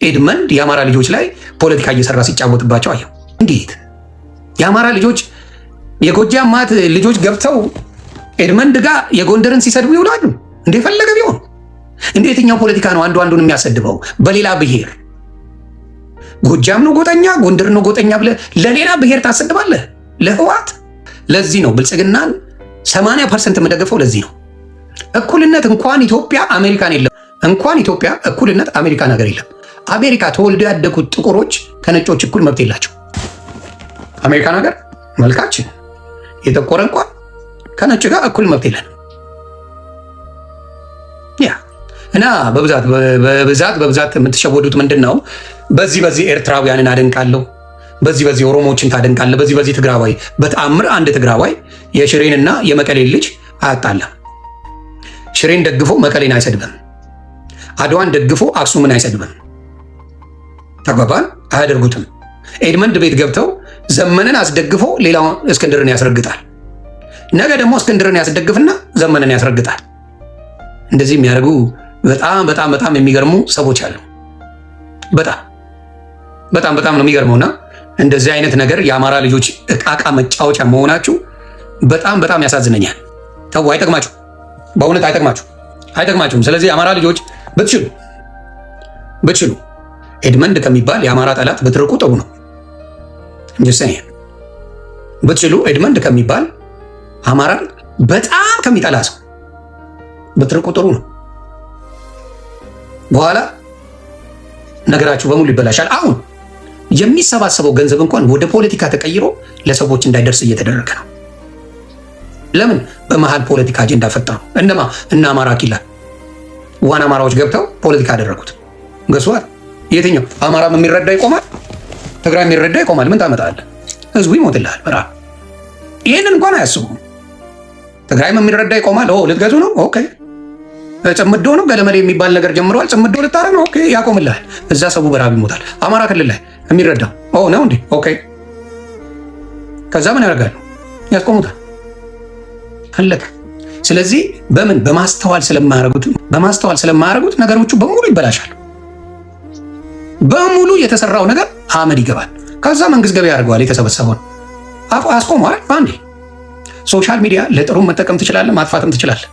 ኤድመንድ የአማራ ልጆች ላይ ፖለቲካ እየሰራ ሲጫወትባቸው አየው። እንዴት የአማራ ልጆች የጎጃም ማት ልጆች ገብተው ኤድመንድ ጋር የጎንደርን ሲሰድቡ ይውላሉ። እንደፈለገ ቢሆን እንደ የትኛው ፖለቲካ ነው አንዱ አንዱን የሚያሰድበው? በሌላ ብሔር ጎጃም ነው ጎጠኛ፣ ጎንደር ነው ጎጠኛ ብለህ ለሌላ ብሔር ታሰድባለህ? ለህዋት። ለዚህ ነው ብልጽግናን 80% የምደግፈው። ለዚህ ነው እኩልነት እንኳን ኢትዮጵያ አሜሪካን የለም። እንኳን ኢትዮጵያ እኩልነት አሜሪካን ሀገር የለም። አሜሪካ ተወልደው ያደጉት ጥቁሮች ከነጮች እኩል መብት የላቸው። አሜሪካን ሀገር መልካችን የጠቆረ እንኳን ከነጭ ጋር እኩል መብት የለን። ያ እና በብዛት የምትሸወዱት ምንድን ነው? በዚህ ኤርትራውያንን አደንቃለሁ፣ በዚህ ኦሮሞዎችን ታደንቃለህ፣ በዚህ ትግራዋይ። በተአምር አንድ ትግራዋይ የሽሬንና የመቀሌን ልጅ አያጣለም። ሽሬን ደግፎ መቀሌን አይሰድብም። አድዋን ደግፎ አክሱምን አይሰድብም። ተግባባን? አያደርጉትም። ኤድመንድ ቤት ገብተው ዘመንን አስደግፎ ሌላው እስክንድርን ያስረግጣል። ነገ ደግሞ እስክንድርን ያስደግፍና ዘመንን ያስረግጣል። እንደዚህ የሚያደርጉ በጣም የሚገርሙ ሰዎች አሉ። በጣም ነው የሚገርመውና እንደዚህ አይነት ነገር የአማራ ልጆች እቃቃ መጫወቻ መሆናችሁ በጣም ያሳዝነኛል። ተው፣ አይጠቅማችሁ፣ በእውነት አይጠቅማችሁም። ስለዚህ የአማራ ልጆች ብትችሉ ኤድመንድ ከሚባል የአማራ ጠላት ብትርቁ ጥሩ ነው። ብትችሉ ኤድመንድ ከሚባል አማራን በጣም ከሚጠላ ሰው ብትርቁ ጥሩ ነው። በኋላ ነገራችሁ በሙሉ ይበላሻል። አሁን የሚሰባሰበው ገንዘብ እንኳን ወደ ፖለቲካ ተቀይሮ ለሰዎች እንዳይደርስ እየተደረገ ነው። ለምን? በመሃል ፖለቲካ አጀንዳ ፈጠሩ። እነ አማራ ኪላ ዋና አማራዎች ገብተው ፖለቲካ አደረጉት። ገስዋል። የትኛው አማራም የሚረዳ ይቆማል፣ ትግራይ የሚረዳ ይቆማል። ምን ታመጣለህ? ህዝቡ ይሞትልሃል። በራ ይህንን እንኳን አያስቡም። ትግራይም የሚረዳ ይቆማል። ልትገዙ ነው? ኦኬ። ጽምዶ ነው ገለመሌ የሚባል ነገር ጀምረዋል። ጽምዶ ልታረግ ነው? ኦኬ፣ ያቆምልሃል። እዛ ሰው በራብ ይሞታል። አማራ ክልል ላይ የሚረዳው ነው እንዴ? ኦኬ። ከዛ ምን ያደርጋሉ? ያስቆሙታል። አለቀ። ስለዚህ በማስተዋል ስለማያደርጉት ነገሮቹ በሙሉ ይበላሻል። በሙሉ የተሰራው ነገር አመድ ይገባል። ከዛ መንግስት ገበያ ያደርገዋል። የተሰበሰበውን አስቆመዋል። አንዴ ሶሻል ሚዲያ ለጥሩ መጠቀም ትችላለህ፣ ማጥፋትም ትችላለህ።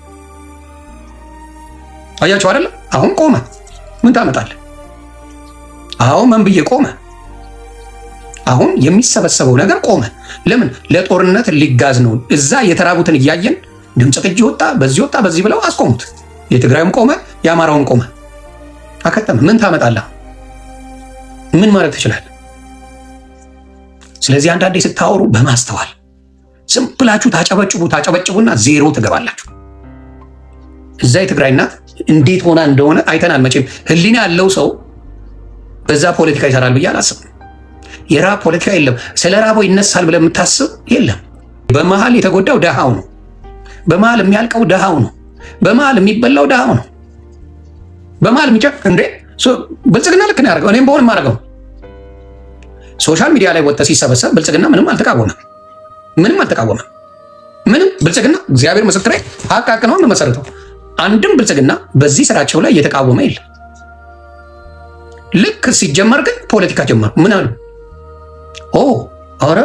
አያቸው አይደለ? አሁን ቆመ። ምን ታመጣለህ? አሁን ምን ብዬ ቆመ? አሁን የሚሰበሰበው ነገር ቆመ። ለምን? ለጦርነት ሊጋዝ ነው። እዛ የተራቡትን እያየን ድምፅ ቅጅ ወጣ፣ በዚህ ብለው አስቆሙት። የትግራይም ቆመ፣ የአማራውም ቆመ። አከተመ። ምን ታመጣለህ? ምን ማድረግ ትችላለህ? ስለዚህ አንዳንዴ ስታወሩ በማስተዋል ዝም ብላችሁ ታጨበጭቡና ዜሮ ትገባላችሁ። እዛ የትግራይ እናት እንዴት ሆና እንደሆነ አይተናል። መቼም ህሊና ያለው ሰው በዛ ፖለቲካ ይሰራል ብዬ አላስብም። የራብ ፖለቲካ የለም። ስለ ራበው ይነሳል ብለህ የምታስብ የለም። በመሃል የተጎዳው ደሃው ነው። በመሃል የሚያልቀው ደሃው ነው። በመሃል የሚበላው ደሃው ነው። በመሃል ብልጽግና ልክ ነው ያደርገው። እኔም በሆን የማደርገው ሶሻል ሚዲያ ላይ ወጥተህ ሲሰበሰብ ብልጽግና ምንም አልተቃወመም። ምንም ብልጽግና እግዚአብሔር ምስክሬ ሀቅ ነው የምመሰርተው። አንድም ብልጽግና በዚህ ስራቸው ላይ እየተቃወመ የለም። ልክ ሲጀመር ግን ፖለቲካ ጀመሩ። ምን አሉ? ኧረ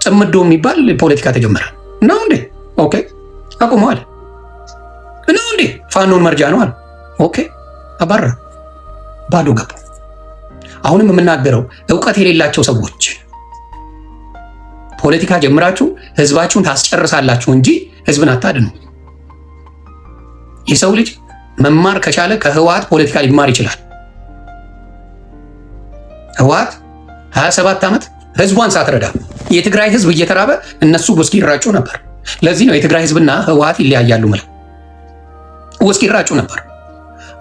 ጽምዶ የሚባል ፖለቲካ ተጀመረ ነው እንዴ? ኦኬ፣ አቁመዋል ነው እንዴ? ፋኖን መርጃ ነው አሉ። ኦኬ፣ አባራ ባዶ ገቡ። አሁንም የምናገረው እውቀት የሌላቸው ሰዎች ፖለቲካ ጀምራችሁ ህዝባችሁን ታስጨርሳላችሁ እንጂ ህዝብን አታድኑ። የሰው ልጅ መማር ከቻለ ከህወሓት ፖለቲካ ሊማር ይችላል። ህወሓት 27 ዓመት ህዝቧን ሳትረዳ የትግራይ ህዝብ እየተራበ እነሱ ውስኪ ይራጩ ነበር። ለዚህ ነው የትግራይ ህዝብና ህወሓት ይለያያሉ ማለት ውስኪ ይራጩ ነበር።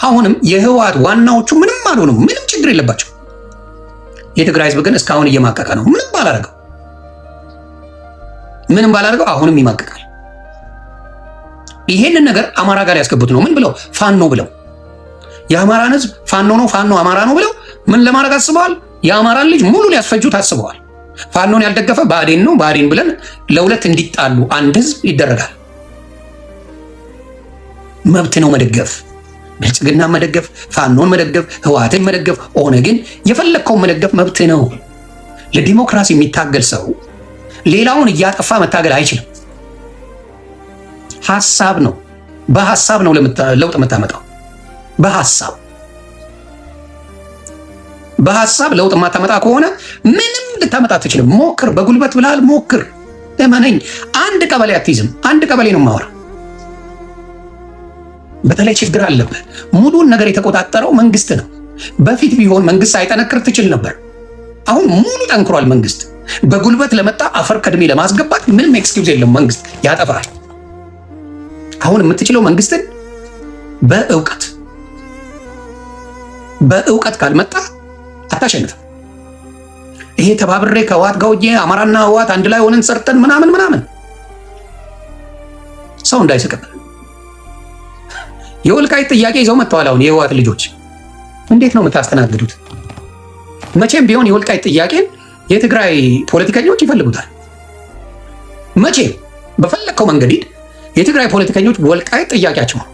አሁንም የህወሓት ዋናዎቹ ምንም አልሆኑም፣ ምንም ችግር የለባቸው። የትግራይ ህዝብ ግን እስካሁን እየማቀቀ ነው። ምንም ባላደረገው አሁንም ይማቀቃል። ይሄንን ነገር አማራ ጋር ያስገቡት ነው። ምን ብለው? ፋኖ ብለው የአማራን ህዝብ ፋኖ ነው አማራ ነው ብለው ምን ለማድረግ አስበዋል? የአማራን ልጅ ሙሉ ሊያስፈጁት አስበዋል። ፋኖን ያልደገፈ ብአዴን ነው ብለን ለሁለት እንዲጣሉ አንድ ህዝብ ይደረጋል። መብት ነው መደገፍ። ብልጽግና መደገፍ፣ ፋኖን መደገፍ፣ ህወሓትን መደገፍ፣ ኦነግን የፈለግከውን መደገፍ መብት ነው። ለዲሞክራሲ የሚታገል ሰው ሌላውን እያጠፋ መታገል አይችልም። ሐሳብ ነው። በሐሳብ ነው ለውጥ የምታመጣው። በሐሳብ ለውጥ የማታመጣ ከሆነ ምንም ልታመጣ አትችልም። ሞክር፣ በጉልበት ብለሃል፣ ሞክር። እመነኝ፣ አንድ ቀበሌ አትይዝም። አንድ ቀበሌ ነው የማወራ። በተለይ ችግር አለበት። ሙሉን ነገር የተቆጣጠረው መንግስት ነው። በፊት ቢሆን መንግስት ሳይጠነክር ትችል ነበር። አሁን ሙሉ ጠንክሯል መንግስት። በጉልበት ለመጣ አፈር ከድሜ ለማስገባት ምንም ኤክስኪውዝ የለም። መንግስት ያጠፋል። አሁን የምትችለው መንግስትን በእውቀት ካልመጣ አታሸንፍም። ይሄ ተባብሬ ከህወሓት ጋር ወጄ አማራና ህወሓት አንድ ላይ ሆነን ሰርተን ምናምን ሰው እንዳይስቅብን። የወልቃይት ጥያቄ ይዘው መጥተዋል። አሁን የህወሓት ልጆች እንዴት ነው የምታስተናግዱት? መቼም ቢሆን የወልቃይት ጥያቄን የትግራይ ፖለቲከኞች ይፈልጉታል። መቼም በፈለግከው መንገድ ሂድ፣ የትግራይ ፖለቲከኞች ወልቃይት ጥያቄያቸው ነው።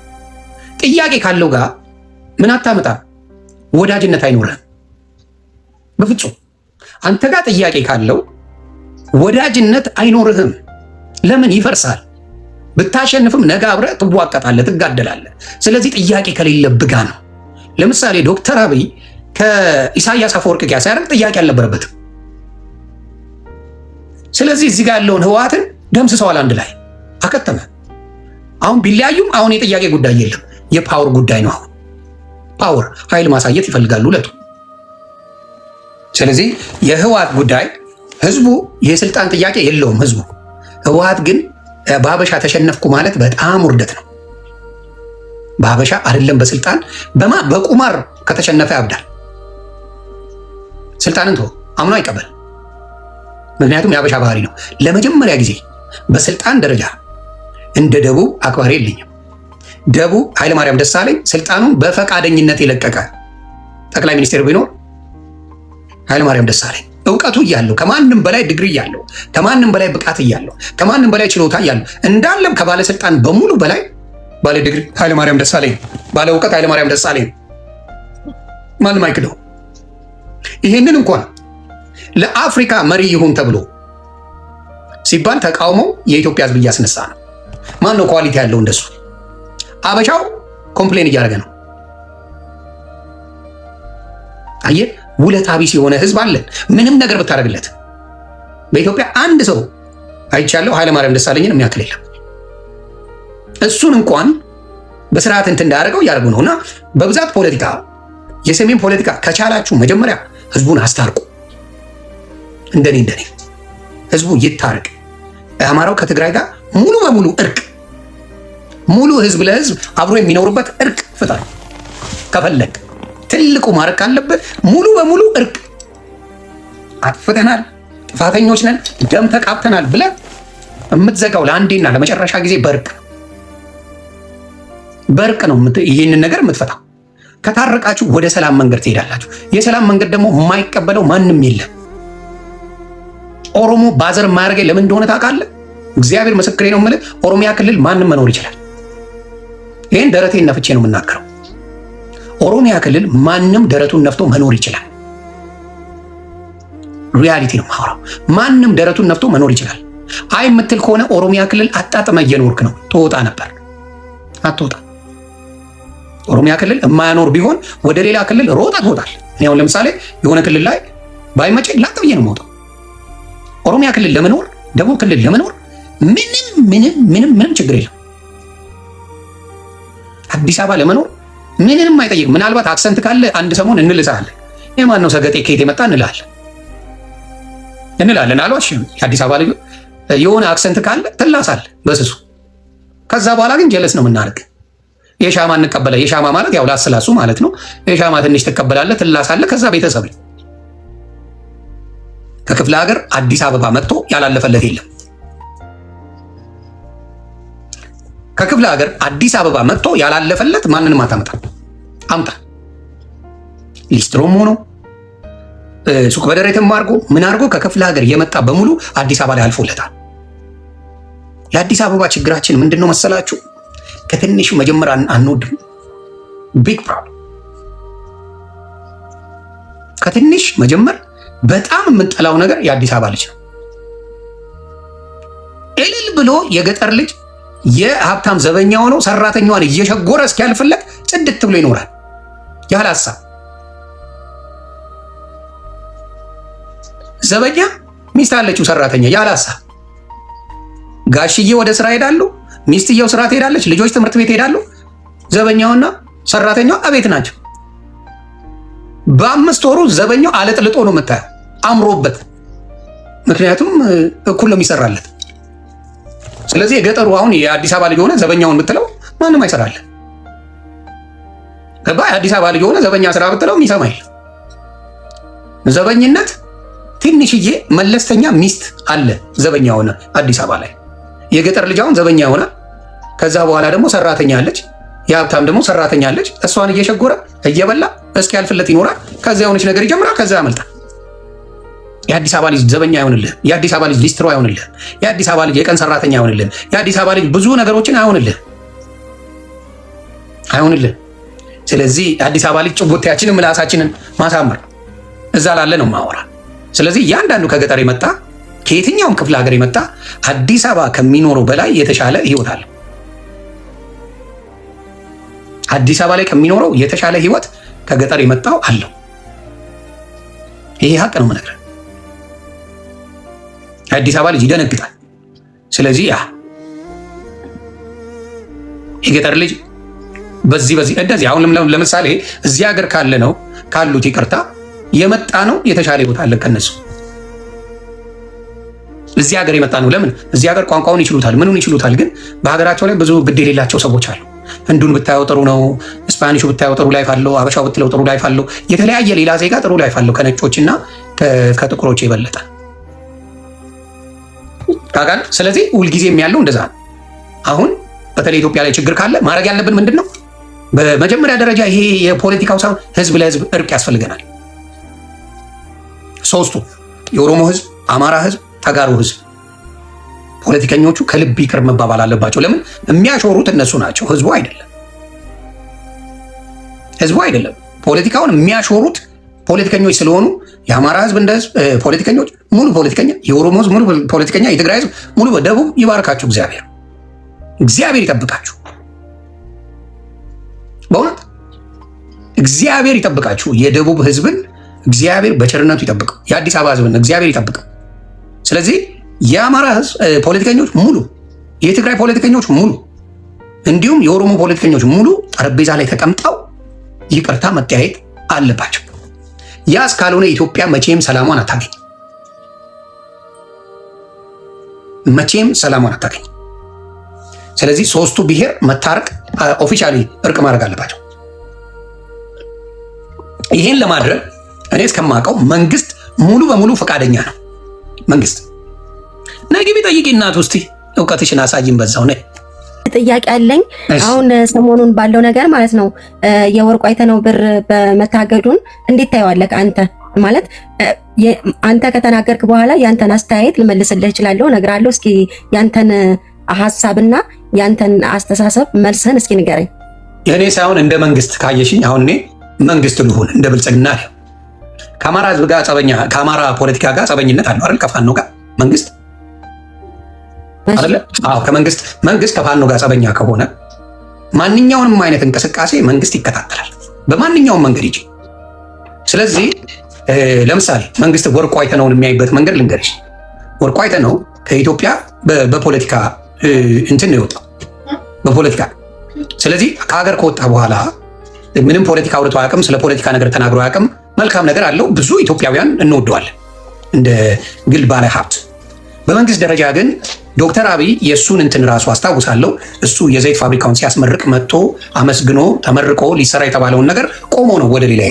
ጥያቄ ካለው ጋር ምን አታመጣ፣ ወዳጅነት አይኖርህም በፍጹም። አንተ ጋር ጥያቄ ካለው ወዳጅነት አይኖርህም። ለምን? ይፈርሳል። ብታሸንፍም ነገ አብረህ ትዋቀጣለህ፣ ትጋደላለህ። ስለዚህ ጥያቄ ከሌለብህ ጋር ነው። ለምሳሌ ዶክተር አብይ ከኢሳያስ አፈወርቂ ጋር ሲያደርግ ጥያቄ አልነበረበትም። ስለዚህ እዚህ ጋር ያለውን ህወሓትን ደምስሰዋል፣ አንድ ላይ አከተመ። አሁን ቢለያዩም አሁን የጥያቄ ጉዳይ የለም፣ የፓወር ጉዳይ ነው። አሁን ፓወር ኃይል ማሳየት ይፈልጋሉ ሁለቱ። ስለዚህ የህወሓት ጉዳይ ህዝቡ የስልጣን ጥያቄ የለውም ህዝቡ። ህወሓት ግን በሀበሻ ተሸነፍኩ ማለት በጣም ውርደት ነው። በሀበሻ አይደለም በስልጣን በቁማር ከተሸነፈ ያብዳል። ስልጣንን ተው አምኖ አይቀበል። ምክንያቱም የሀበሻ ባህሪ ነው። ለመጀመሪያ ጊዜ በስልጣን ደረጃ እንደ ደቡብ አክባሪ የለኝም። ደቡብ ኃይለማርያም ደሳለኝ ስልጣኑን በፈቃደኝነት የለቀቀ ጠቅላይ ሚኒስትር ቢኖር ኃይለማርያም ደሳለኝ እውቀቱ እያለው ከማንም በላይ ዲግሪ እያለው ከማንም በላይ ብቃት እያለው ከማንም በላይ ችሎታ እያለው እንዳለም ከባለስልጣን በሙሉ በላይ ባለ ዲግሪ ኃይለማርያም ደሳለኝ፣ ባለ እውቀት ኃይለማርያም ደሳለኝ ማንም አይክደው። ይህንን እንኳን ለአፍሪካ መሪ ይሁን ተብሎ ሲባል ተቃውሞ የኢትዮጵያ ሕዝብ እያስነሳ ነው። ማን ነው ኳሊቲ ያለው እንደሱ? አበሻው ኮምፕሌን እያደረገ ነው። አየህ፣ ውለታ ቢስ የሆነ ህዝብ አለን። ምንም ነገር ብታደርግለት በኢትዮጵያ አንድ ሰው አይቻለሁ ኃይለማርያም ደሳለኝን የሚያክል የለም። እሱን እንኳን በስርዓት እንትን እንዳያደርገው እያደረጉ ነው። እና በብዛት ፖለቲካ፣ የሰሜን ፖለቲካ ከቻላችሁ መጀመሪያ ህዝቡን አስታርቁ። እንደኔ ህዝቡ ይታረቅ። አማራው ከትግራይ ጋር ሙሉ በሙሉ እርቅ፣ ሙሉ ህዝብ ለህዝብ አብሮ የሚኖርበት እርቅ ፍጠር። ከፈለግ ትልቁ ማረቅ ካለበት ሙሉ በሙሉ እርቅ። አጥፍተናል፣ ጥፋተኞች ነን፣ ደም ተቃብተናል ብለህ የምትዘጋው ለአንዴና ለመጨረሻ ጊዜ በእርቅ ነው ይህንን ነገር የምትፈታው። ከታረቃችሁ ወደ ሰላም መንገድ ትሄዳላችሁ። የሰላም መንገድ ደግሞ የማይቀበለው ማንም የለም። ኦሮሞ ባዘር የማያደርገኝ ለምን እንደሆነ ታውቃለህ? እግዚአብሔር ምስክሬ ነው የምልህ፣ ኦሮሚያ ክልል ማንም መኖር ይችላል። ይህን ደረቴን ነፍቼ ነው የምናገረው። ኦሮሚያ ክልል ማንም ደረቱን ነፍቶ መኖር ይችላል። ሪያሊቲ ነው የማወራው። ማንም ደረቱን ነፍቶ መኖር ይችላል። አይ የምትል ከሆነ ኦሮሚያ ክልል አጣጥመ እየኖርክ ነው። ትወጣ ነበር፣ አትወጣ። ኦሮሚያ ክልል የማያኖር ቢሆን ወደ ሌላ ክልል ሮጣ ትወጣል። እኔ አሁን ለምሳሌ የሆነ ክልል ላይ ባይመቸኝ ላጥ ብዬ ነው የምወጣው። ኦሮሚያ ክልል ለመኖር ደቡብ ክልል ለመኖር ምንም ችግር የለም። አዲስ አበባ ለመኖር ምንም አይጠይቅም። ምናልባት አክሰንት ካለ አንድ ሰሞን እንልሳለን። የማን ነው ሰገጤ ከየት የመጣ እንላለን። አልዋሽም። የአዲስ አበባ ልጅ የሆነ አክሰንት ካለ ትላሳል በስሱ። ከዛ በኋላ ግን ጀለስ ነው የምናደርግ። የሻማ እንቀበለ የሻማ ማለት ያው ላስላሱ ማለት ነው። የሻማ ትንሽ ትቀበላለህ፣ ትላሳለህ። ከዛ ቤተሰብ ከክፍለ ሀገር አዲስ አበባ መጥቶ ያላለፈለት የለም። ከክፍለ ሀገር አዲስ አበባ መጥቶ ያላለፈለት ማንንም አታመጣ። አምጣ። ሊስትሮም ሆኖ ሱቅ በደረትም አድርጎ ምን አድርጎ ከክፍለ ሀገር የመጣ በሙሉ አዲስ አበባ ላይ አልፎለታል። የአዲስ አበባ ችግራችን ምንድነው መሰላችሁ? ከትንሹ መጀመሪያ አንወድም። ቢግ ፕሮብለም። ከትንሽ መጀመር በጣም የምንጠላው ነገር የአዲስ አበባ ልጅ ነው። እልል ብሎ የገጠር ልጅ የሀብታም ዘበኛ ሆነው ሰራተኛዋን እየሸጎረ እስኪያልፍለት ጽድት ብሎ ይኖራል ያለ ሀሳብ። ዘበኛ ሚስት አለችው ሰራተኛ ያለ ሀሳብ። ጋሽዬ ወደ ስራ ሄዳሉ፣ ሚስትየው ስራ ትሄዳለች፣ ልጆች ትምህርት ቤት ሄዳሉ። ዘበኛውና ሰራተኛው አቤት ናቸው። በ5 ወሩ ዘበኛው አለጥልጦ ነው የምታየው አምሮበት። ምክንያቱም እኩል ነው የሚሰራለት። ስለዚህ የገጠሩ አሁን የአዲስ አበባ ልጅ ሆነ ዘበኛውን ብትለው ማንም አይሰራለ። ገባ? የአዲስ አበባ ልጅ ሆነ ዘበኛ ስራ ብትለው የሚሰማል። ዘበኝነት ትንሽዬ መለስተኛ ሚስት አለ ዘበኛ ሆነ አዲስ አበባ ላይ። የገጠር ልጅ አሁን ዘበኛ ሆነ፣ ከዛ በኋላ ደግሞ ሰራተኛ አለች፣ የሀብታም ደግሞ ሰራተኛ አለች። እሷን እየሸጎረ እየበላ እስኪያልፍለት ይኖራል። ከዛ የሆነች ነገር ይጀምራል፣ ከዛ ያመልጣል። የአዲስ አበባ ልጅ ዘበኛ አይሆንልህ። የአዲስ አበባ ልጅ ሊስትሮ አይሆንልህ። የአዲስ አበባ ልጅ የቀን ሰራተኛ አይሆንልህ። የአዲስ አበባ ልጅ ብዙ ነገሮችን አይሆንልህ። ስለዚህ የአዲስ አበባ ልጅ ጭጎቴያችንን ምላሳችንን ማሳመር እዛ ላለ ነው ማወራ። ስለዚህ እያንዳንዱ ከገጠር የመጣ ከየትኛውም ክፍለ ሀገር የመጣ አዲስ አበባ ከሚኖረው በላይ የተሻለ ህይወት አለ። አዲስ አበባ ላይ ከሚኖረው የተሻለ ህይወት ከገጠር የመጣው አለው። ይሄ ሀቅ ነው የምነግርህ። አዲስ አበባ ልጅ ይደነግጣል። ስለዚህ የገጠር ልጅ በዚህ እንደዚህ አሁን ለምሳሌ እዚህ ሀገር ካሉት ይቅርታ የመጣ ነው የተሻለ ህይወት አለ ከነሱ። እዚህ ሀገር የመጣ ነው። ለምን? እዚህ ሀገር ቋንቋውን ይችሉታል፣ ምኑን ይችሉታል። ግን በሀገራቸው ላይ ብዙ ግድ የሌላቸው ሰዎች አሉ። ህንዱን ብታየው ጥሩ ነው። ስፓኒሹ ብታየው ጥሩ ላይፍ አለው። አበሻው ብትለው ጥሩ ላይፍ አለው። የተለያየ ሌላ ዜጋ ጥሩ ላይፍ አለው ከነጮችና ከጥቁሮች የበለጠ ካጋል። ስለዚህ ሁልጊዜም ያለው እንደዛ ነው። አሁን በተለይ ኢትዮጵያ ላይ ችግር ካለ ማድረግ ያለብን ምንድን ነው? በመጀመሪያ ደረጃ ይሄ የፖለቲካው ሳይሆን ህዝብ ለህዝብ እርቅ ያስፈልገናል። ሶስቱ የኦሮሞ ህዝብ፣ አማራ ህዝብ፣ ተጋሩ ህዝብ ፖለቲከኞቹ ከልብ ይቅር መባባል አለባቸው። ለምን? የሚያሾሩት እነሱ ናቸው፣ ህዝቡ አይደለም። ፖለቲካውን የሚያሾሩት ፖለቲከኞች ስለሆኑ የአማራ ህዝብ እንደ ህዝብ ፖለቲከኞች ሙሉ ፖለቲከኛ፣ የኦሮሞ ህዝብ ሙሉ ፖለቲከኛ፣ የትግራይ ህዝብ ሙሉ። ደቡብ ይባርካችሁ እግዚአብሔር ይጠብቃችሁ። በእውነት እግዚአብሔር ይጠብቃችሁ። የደቡብ ህዝብን እግዚአብሔር በቸርነቱ ይጠብቀው። የአዲስ አበባ ህዝብን እግዚአብሔር ይጠብቀው። ስለዚህ የአማራ ህዝብ ፖለቲከኞች ሙሉ፣ የትግራይ ፖለቲከኞች ሙሉ፣ እንዲሁም የኦሮሞ ፖለቲከኞች ሙሉ ጠረጴዛ ላይ ተቀምጠው ይቅርታ መጠያየት አለባቸው። ያ እስካልሆነ ኢትዮጵያ መቼም ሰላሟን አታገኝ። ስለዚህ ሶስቱ ብሔር መታረቅ ኦፊሻሊ እርቅ ማድረግ አለባቸው። ይሄን ለማድረግ እኔ እስከማውቀው መንግስት ሙሉ በሙሉ ፈቃደኛ ነው። መንግስት ነግቢ ጠይቂ እናት ውስጥ እውቀትሽን አሳይን። በዛው ነይ ጥያቄ አለኝ። አሁን ሰሞኑን ባለው ነገር ማለት ነው የወርቁ አይተነው ብር በመታገዱን እንዴት ታየዋለህ አንተ? ማለት አንተ ከተናገርክ በኋላ ያንተን አስተያየት ልመልስልህ እችላለሁ፣ እነግርሃለሁ። እስኪ ያንተን ሀሳብና ያንተን አስተሳሰብ መልስህን እስኪ ንገረኝ። የእኔ ሳይሆን እንደ መንግስት ካየሽኝ፣ አሁን እኔ መንግስት ልሁን እንደ ብልጽግና ነው። ከአማራ ህዝብ ጋር ከአማራ ፖለቲካ ጋር ጸበኝነት አለው አይደል? ከፋኖ ጋር መንግስት አይደለ? አዎ፣ መንግስት ከፋኖ ጋር ጸበኛ ከሆነ ማንኛውንም አይነት እንቅስቃሴ መንግስት ይከታተላል በማንኛውም መንገድ ይጂ። ስለዚህ ለምሳሌ መንግስት ወርቁ አይተነውን የሚያይበት መንገድ ልንገርሽ። ወርቁ አይተነው ከኢትዮጵያ በፖለቲካ እንትን ነው የወጣው በፖለቲካ። ስለዚህ ከሀገር ከወጣ በኋላ ምንም ፖለቲካ አውርቶ አያውቅም። ስለ ፖለቲካ ነገር ተናግሮ አያውቅም። መልካም ነገር አለው። ብዙ ኢትዮጵያውያን እንወደዋለን እንደ ግል ባለ ሀብት። በመንግስት ደረጃ ግን ዶክተር አብይ የእሱን እንትን ራሱ አስታውሳለሁ። እሱ የዘይት ፋብሪካውን ሲያስመርቅ መጥቶ አመስግኖ ተመርቆ ሊሰራ የተባለውን ነገር ቆሞ ነው ወደ ሌላ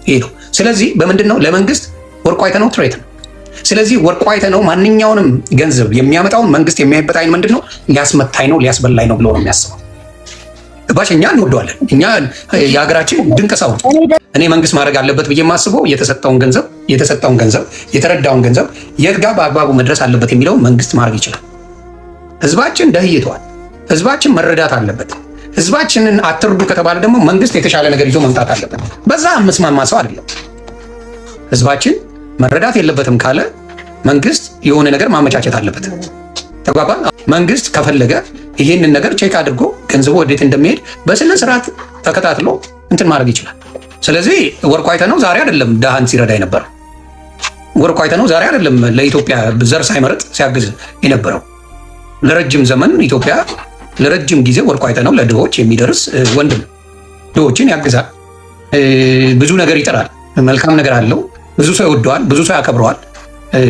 ሄደው። ስለዚህ በምንድን ነው ለመንግስት ወርቁ አይተነው ትሬት ነው። ስለዚህ ወርቁ አይተነው ማንኛውንም ገንዘብ የሚያመጣውን መንግስት የሚያይበት አይን ምንድን ነው? ሊያስመታኝ ነው ሊያስበላኝ ነው ብሎ ነው የሚያስበው። ባሽ እኛ እንወደዋለን። እኛ የሀገራችን ድንቅ ሰው። እኔ መንግስት ማድረግ አለበት ብዬ የማስበው የተሰጠውን ገንዘብ የተረዳውን ገንዘብ የት ጋር በአግባቡ መድረስ አለበት የሚለውን መንግስት ማድረግ ይችላል። ህዝባችን ደህይተዋል። ህዝባችን መረዳት አለበት። ህዝባችንን አትርዱ ከተባለ ደግሞ መንግስት የተሻለ ነገር ይዞ መምጣት አለበት። በዛ የምስማማ ሰው አይደለም። ህዝባችን መረዳት የለበትም ካለ መንግስት የሆነ ነገር ማመቻቸት አለበት። ተግባባ። መንግስት ከፈለገ ይህንን ነገር ቼክ አድርጎ ገንዘቡ ወዴት እንደሚሄድ በስነ ስርዓት ተከታትሎ እንትን ማድረግ ይችላል። ስለዚህ ወርቁ አይተነው ዛሬ አይደለም ድሃን ሲረዳ የነበረው። ወርቁ አይተነው ዛሬ አይደለም ለኢትዮጵያ ዘር ሳይመርጥ ሲያግዝ የነበረው። ለረጅም ዘመን ኢትዮጵያ ለረጅም ጊዜ ወርቁ አይተነው ለድሆች የሚደርስ ወንድም፣ ድሆችን ያግዛል፣ ብዙ ነገር ይጥራል፣ መልካም ነገር አለው፣ ብዙ ሰው ይወደዋል፣ ብዙ ሰው ያከብረዋል።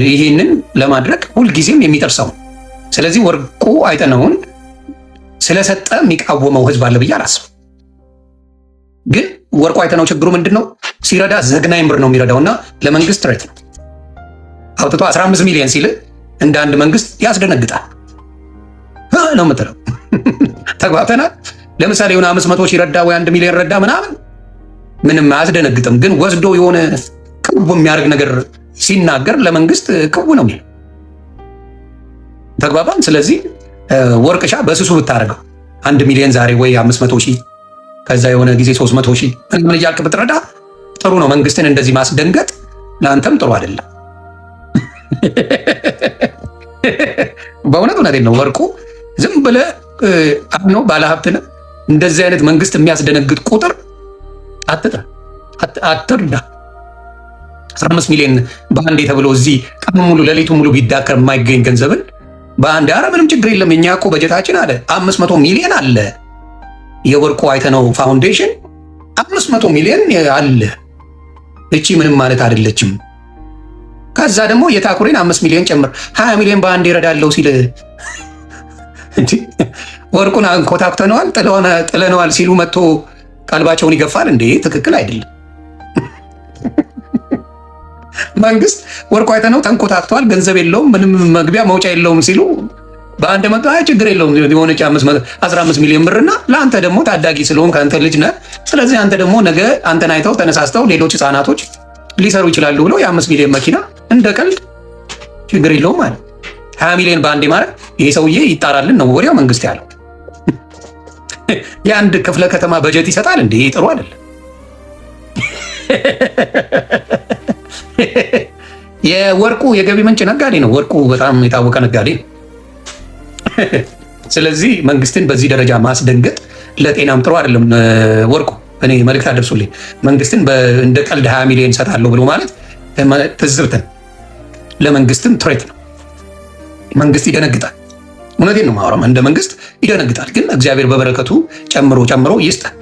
ይህንን ለማድረግ ሁልጊዜም የሚጥር ሰው። ስለዚህ ወርቁ አይተነውን ስለሰጠ የሚቃወመው ህዝብ አለ ብዬ አላስብም። ግን ወርቁ አይተነው ችግሩ ምንድን ነው? ሲረዳ ዘግናኝ ብር ነው የሚረዳው እና ለመንግስት ትሬት ነው። አውጥቶ 15 ሚሊዮን ሲል እንደ አንድ መንግስት ያስደነግጣል ነው የምትለው። ተግባብተናል። ለምሳሌ የሆነ 500 ሺህ ረዳ ወይ 1 ሚሊዮን ረዳ ምናምን ምንም አያስደነግጥም። ግን ወስዶ የሆነ ቅቡ የሚያደርግ ነገር ሲናገር ለመንግስት ቅቡ ነው የሚለው። ተግባባን። ስለዚህ ወርቅሻ በስሱ ብታደርገው 1 ሚሊዮን ዛሬ ወይ 500 ሺህ ከዛ የሆነ ጊዜ 300 ሺህ ምን እያልክ ብትረዳ ጥሩ ነው። መንግስትን እንደዚህ ማስደንገጥ ለአንተም ጥሩ አይደለም። በእውነት እውነቴን ነው። ወርቁ ዝም ብለህ አምኖ ባለሀብትን እንደዚህ አይነት መንግስት የሚያስደነግጥ ቁጥር አትርዳ። 15 ሚሊዮን በአንዴ ተብሎ እዚህ ቀን ሙሉ ሌሊቱ ሙሉ ቢዳከር የማይገኝ ገንዘብን በአንድ አረ ምንም ችግር የለም እኛ እኮ በጀታችን አለ 500 ሚሊዮን አለ። የወርቁ አይተነው ፋውንዴሽን 500 ሚሊዮን አለ። እቺ ምንም ማለት አይደለችም። ከዛ ደግሞ የታኩሬን 5 ሚሊዮን ጨምር 20 ሚሊዮን በአንድ ይረዳለው ሲል እንዴ ወርቁን አንኮታኩተነዋል ጥለነዋል ሲሉ መጥቶ ቀልባቸውን ይገፋል እንዴ? ትክክል አይደለም። መንግስት ወርቁ አይተነው ተንኮታክቷል፣ ገንዘብ የለውም፣ ምንም መግቢያ መውጫ የለውም ሲሉ በአንድ መጥቶ አይ ችግር የለውም የሆነች 15 ሚሊዮን ብርና ለአንተ ደግሞ ታዳጊ ስለሆን ከአንተ ልጅ ነህ፣ ስለዚህ አንተ ደግሞ ነገ አንተን አይተው ተነሳስተው ሌሎች ህፃናቶች ሊሰሩ ይችላሉ ብለው የ5 ሚሊዮን መኪና እንደ ቀልድ ችግር የለውም ማለት 20 ሚሊዮን በአንዴ ማለት ይሄ ሰውዬ ይጣራልን ነው ወዲያው መንግስት ያለው። የአንድ ክፍለ ከተማ በጀት ይሰጣል እንዴ? ጥሩ አይደለም። የወርቁ የገቢ ምንጭ ነጋዴ ነው። ወርቁ በጣም የታወቀ ነጋዴ ነው። ስለዚህ መንግስትን በዚህ ደረጃ ማስደንገጥ ለጤናም ጥሩ አይደለም። ወርቁ እኔ መልእክት አደርሱልኝ። መንግስትን እንደ ቀልድ 20 ሚሊዮን ሰጣለሁ ብሎ ማለት ትዝብትን ለመንግስትም ትሬት ነው። መንግስት ይደነግጣል። እውነቴን ነው ማውራም፣ እንደ መንግስት ይደነግጣል። ግን እግዚአብሔር በበረከቱ ጨምሮ ይስጣል።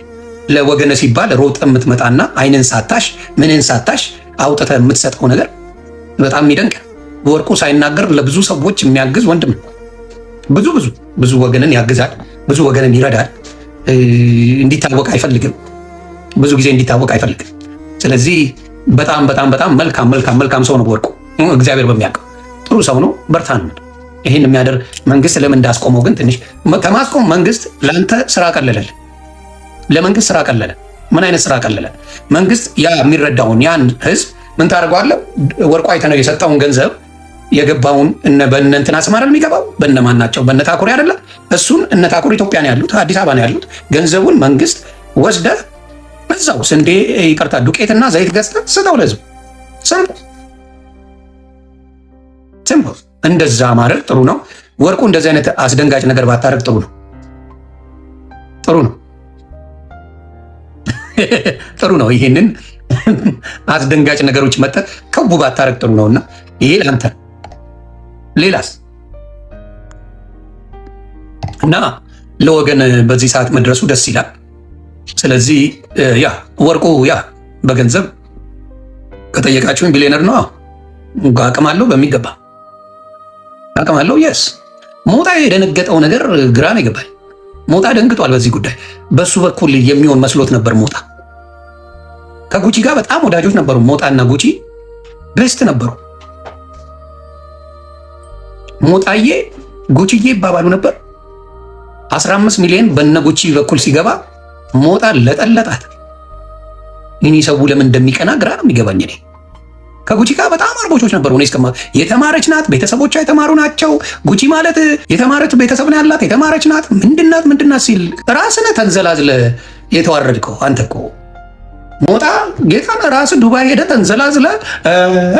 ለወገነ ሲባል ሮጥ የምትመጣና አይንን ሳታሽ ምንን ሳታሽ አውጥተ የምትሰጠው ነገር በጣም የሚደንቅ። ወርቁ ሳይናገር ለብዙ ሰዎች የሚያግዝ ወንድም ነው። ብዙ ወገንን ያግዛል፣ ብዙ ወገንን ይረዳል። እንዲታወቅ አይፈልግም፣ ብዙ ጊዜ እንዲታወቅ አይፈልግም። ስለዚህ በጣም መልካም ሰው ነው ወርቁ። እግዚአብሔር በሚያውቀው ጥሩ ሰው ነው። በርታ ነው። ይህን የሚያደርግ መንግስት ለምን እንዳስቆመው ግን ትንሽ ከማስቆም መንግስት ለአንተ ስራ ቀለለል። ለመንግስት ስራ ቀለለ። ምን አይነት ስራ ቀለለ? መንግስት ያ የሚረዳውን ያን ህዝብ ምን ታደርገዋለህ? ወርቁ አይተነው የሰጠውን ገንዘብ የገባውን በእነ እንትና ስም አይደል የሚገባው? በእነማን ናቸው? በእነ ታኩሪ አይደለ? እሱን እነ ታኩሪ ኢትዮጵያ ነው ያሉት፣ አዲስ አበባ ነው ያሉት። ገንዘቡን መንግስት ወስደህ እዛው ስንዴ ይቅርታ ዱቄትና ዘይት ገዝተህ ስጠው ለህዝቡ። ሲምፕል። እንደዛ ማድረግ ጥሩ ነው። ወርቁ እንደዚህ አይነት አስደንጋጭ ነገር ባታረግ ጥሩ ነው። ጥሩ ነው። ይሄንን አስደንጋጭ ነገሮች መጠት ከቡ ባታረግ ጥሩ ነውና ይሄ ለአንተ። ሌላስ እና ለወገን በዚህ ሰዓት መድረሱ ደስ ይላል። ስለዚህ ያ ወርቁ ያ በገንዘብ ከጠየቃችሁኝ ቢሊዮነር ነው። አቅም አለው፣ በሚገባ አቅም አለው። የስ ሞጣ የደነገጠው ነገር ግራ ነው ይገባል። ሞጣ ደንግጧል በዚህ ጉዳይ። በሱ በኩል የሚሆን መስሎት ነበር። ሞጣ ከጉቺ ጋር በጣም ወዳጆች ነበሩ። ሞጣና ጉቺ ቤስት ነበሩ። ሞጣዬ ጉቺዬ ይባባሉ ነበር። 15 ሚሊዮን በነ ጉቺ በኩል ሲገባ ሞጣ ለጠለጣት። እኔ ሰው ለምን እንደሚቀና ግራ ነው የሚገባኝ። እኔ ከጉቺ ጋር በጣም አርቦቾች ነበሩ። እኔ እስከማ የተማረች ናት፣ ቤተሰቦቿ የተማሩ ናቸው። ጉቺ ማለት የተማረች ቤተሰብ ነው ያላት፣ የተማረች ናት። ምንድናት ሲል ራስነ ተንዘላዝለ የተዋረድከው አንተ እኮ ሞጣ ጌታን ራስ ዱባይ ሄደ ተንዘላዝለ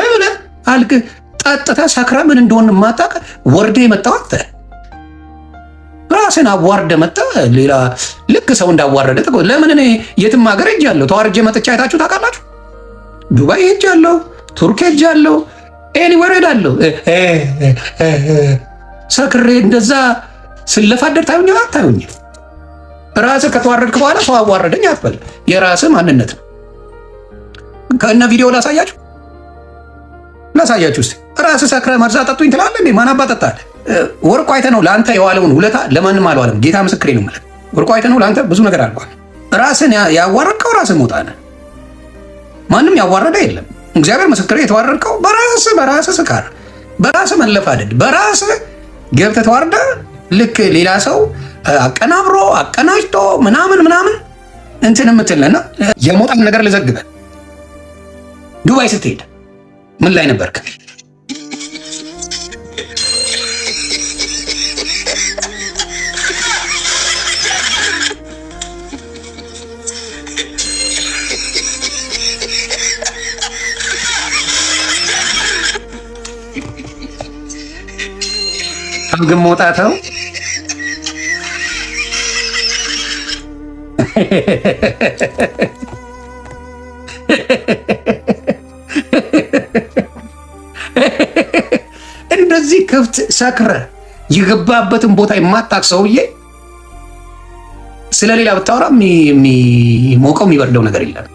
ብለህ አልክ። ጠጥተህ ሰክረህ ምን እንደሆነ ማታውቅ ወርደ የመጣው አንተ ራስን አዋርደ መጣ። ሌላ ልክ ሰው እንዳዋረደ ለምን እኔ የትም ሀገር ሄጃለሁ፣ ተዋርጄ መጥቻ አይታችሁ ታውቃላችሁ? ዱባይ ሄጃለሁ፣ ቱርክ ሄጃለሁ፣ ኤኒዌር ሄዳለሁ። ሰክሬ እንደዛ ስለፋደር ታዩኝ አታዩኝ? ራስህ ከተዋረድክ በኋላ ሰው አዋረደኝ አትበል። የራስህ ማንነት ነው። ከእነ ቪዲዮ ላሳያችሁ እስቲ። ራስህ ሰክረህ መርዛ ጠጡኝ ትላለህ እንዴ? ማን አባጠጣል? ወርቁ አይተህ ነው ለአንተ የዋለውን ውለታ ለማንም አልዋለም። ጌታ ምስክሬ ነው ማለት ወርቁ አይተህ ነው ለአንተ ብዙ ነገር አልዋል። ራስህን ያዋረድከው ራስህ ሞታ ነህ። ማንም ያዋረደ የለም። እግዚአብሔር ምስክሬ፣ የተዋረድከው በራስህ ስካር፣ በራስህ መለፋደድ፣ በራስህ ገብተህ ተዋርደህ ልክ ሌላ ሰው አቀናብሮ አቀናጅቶ ምናምን እንትን የምትልና የሞጣን ነገር ልዘግበን። ዱባይ ስትሄድ ምን ላይ ነበርክ? ግን መውጣተው እንደዚህ ክፍት ሰክረ የገባበትን ቦታ የማታውቅ ሰውዬ ስለሌላ ብታወራ የሚሞቀው የሚበርደው ነገር የለም።